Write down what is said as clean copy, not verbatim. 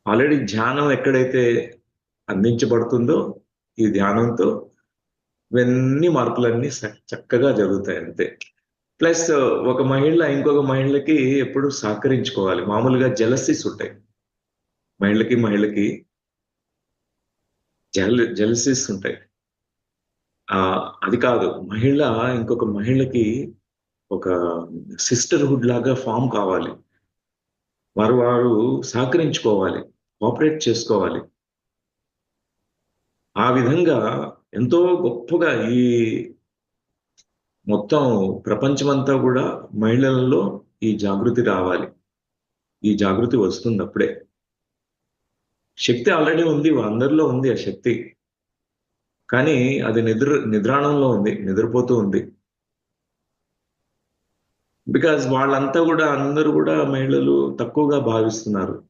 Already ధ్యానం ఎక్కడైతే అందించబడుతుందో ఈ ధ్యానంతో ఇవన్నీ మార్పులన్నీ చక్కగా జరుగుతాయి అంతే. ప్లస్ ఒక మహిళ ఇంకొక మహిళకి ఎప్పుడు సహకరించుకోవాలి. మామూలుగా జెలసీస్ ఉంటాయి. మహిళకి జెలసీస్ ఉంటాయి. అది కాదు. మహిళ ఇంకొక మహిళకి ఒక సిస్టర్‌హుడ్ లాగా ఫార్మ్ కావాలి. వారు సహకరించుకోవాలి. కోఆపరేట్ చేసుకోవాలి. ఆ విధంగా ఎంతో గొప్పగా ఈ మొత్తం ప్రపంచమంతా గూడా మహిళలలో ఈ జాగృతి రావాలి. ఈ జాగృతి వస్తుందప్పుడే. శక్తి ఆల్రెడీ ఉంది. అందరిలో ఉంది ఆ శక్తి. కానీ అది నిద్రాణంలో ఉంది. నిద్రపోతూ ఉంది. బికాజ్ వాళ్ళంతా గూడా అందరూ గూడా మహిళలు తక్కువగా భావిస్తున్నారు.